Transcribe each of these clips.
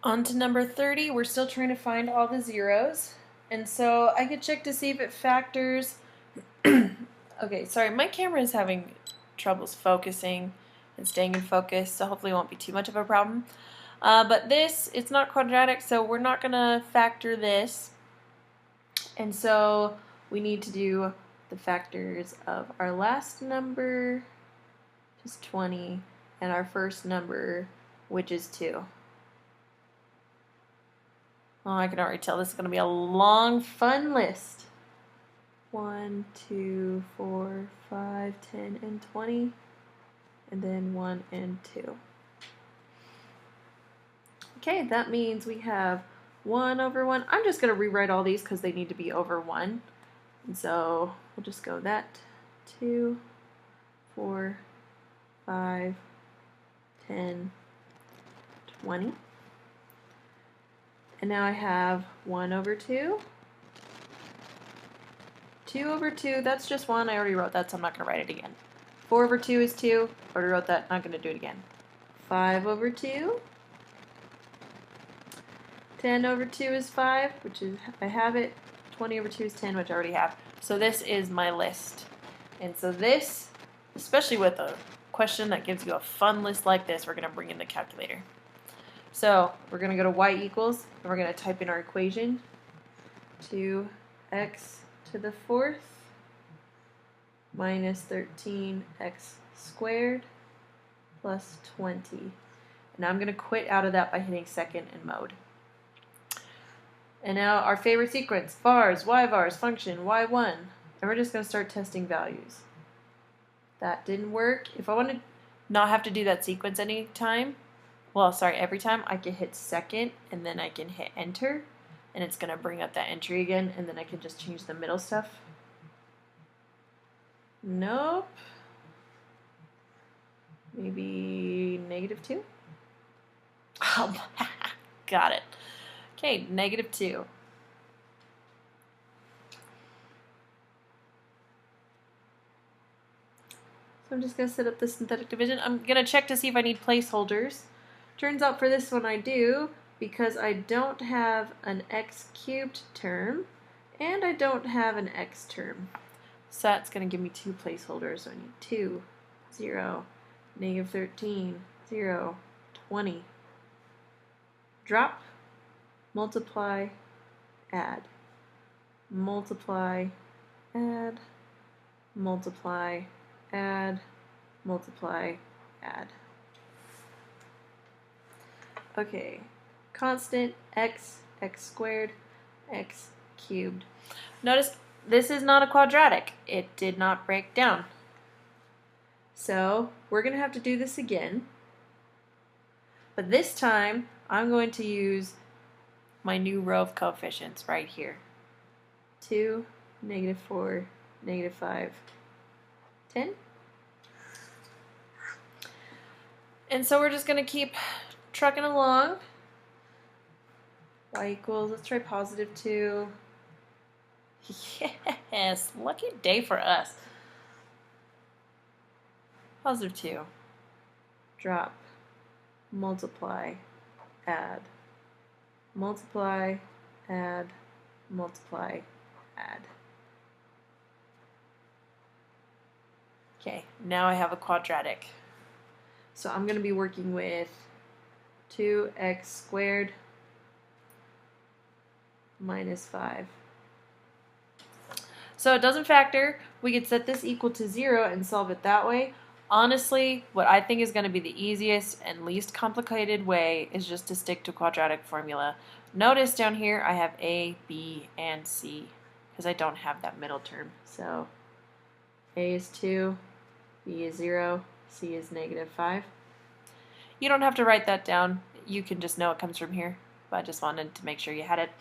On to number 30, we're still trying to find all the zeros. And so I could check to see if it factors. Okay, sorry, my camera is having troubles focusing and staying in focus, so hopefully it won't be too much of a problem. But this, it's not quadratic, so we're not going to factor this. And so we need to do the factors of our last number, which is 20, and our first number, which is 2. Oh, I can already tell this is going to be a long, fun list. 1, 2, 4, 5, 10, and 20. And then 1 and 2. Okay, that means we have 1 over 1. I'm just going to rewrite all these because they need to be over 1. And so we'll just go that 2, 4, 5, 10, 20. And now I have 1 over 2. 2 over 2, that's just 1. I already wrote that, so I'm not going to write it again. 4 over 2 is 2. Already wrote that, not going to do it again. 5 over 2. 10 over 2 is 5, which is, I have it. 20 over 2 is 10, which I already have. So this is my list. And so this, especially with a question that gives you a fun list like this, we're going to bring in the calculator. So we're going to go to y equals, and we're going to type in our equation. 2x to the 4th minus 13x squared plus 20. And now I'm going to quit out of that by hitting second in mode. And now our favorite sequence, vars, y-vars, function, y1. And we're just going to start testing values. That didn't work. If I want to not have to do that sequence every time, I can hit second and then I can hit enter. And it's going to bring up that entry again, and then I can just change the middle stuff. Nope. Maybe -2? Oh, got it. Okay, -2. So I'm just going to set up the synthetic division. I'm going to check to see if I need placeholders. Turns out for this one I do, because I don't have an x cubed term, and I don't have an x term. So that's going to give me 2 placeholders. So I need 2, 0, -13, 0, 20. Drop, multiply, add. Multiply, add, multiply, add, multiply, add. Okay, constant x squared, x cubed. Notice this is not a quadratic. It did not break down. So we're going to have to do this again. But this time, I'm going to use my new row of coefficients right here. 2, -4, -5, 10. And so we're just going to keep trucking along. Y equals, let's try +2. Yes, lucky day for us. +2. Drop. Multiply. Add. Multiply. Add. Multiply. Add. Okay, now I have a quadratic. So I'm going to be working with 2x squared minus 5. So it doesn't factor. We could set this equal to 0 and solve it that way. Honestly, what I think is going to be the easiest and least complicated way is just to stick to quadratic formula. Notice down here I have a, b, and c because I don't have that middle term. So a is 2, b is 0, c is -5. You don't have to write that down. You can just know it comes from here, but I just wanted to make sure you had it.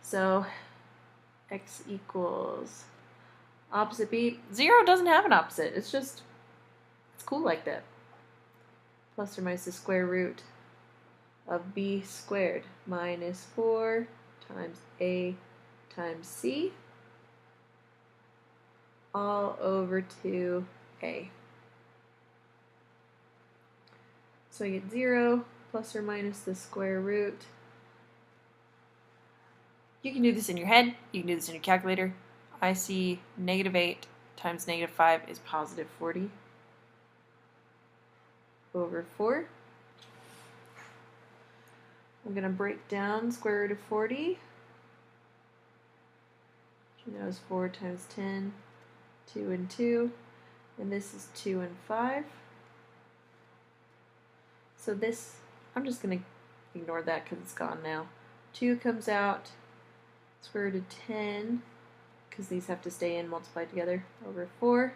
So x equals opposite b. 0 doesn't have an opposite. It's cool like that. Plus or minus the square root of b squared minus 4 times a times c all over 2a. So I get 0 plus or minus the square root. You can do this in your head. You can do this in your calculator. I see -8 times -5 is positive 40 over 4. I'm going to break down square root of 40. That was 4 times 10, 2 and 2, and this is 2 and 5. So this, I'm just going to ignore that because it's gone now. 2 comes out, square root of 10, because these have to stay in, multiplied together, over 4.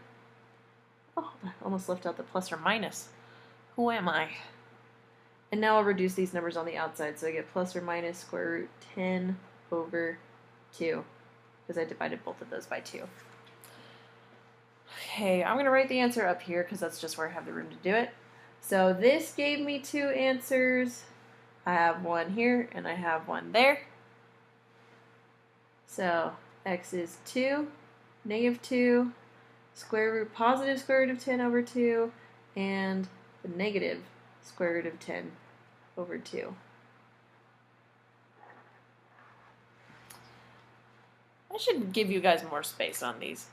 Oh, I almost left out the plus or minus. Who am I? And now I'll reduce these numbers on the outside, so I get plus or minus square root 10 over 2, because I divided both of those by 2. Okay, I'm going to write the answer up here, because that's just where I have the room to do it. So this gave me 2 answers. I have one here, and I have one there. So x is 2, -2, square root, positive square root of 10 over 2, and the negative square root of 10 over 2. I should give you guys more space on these.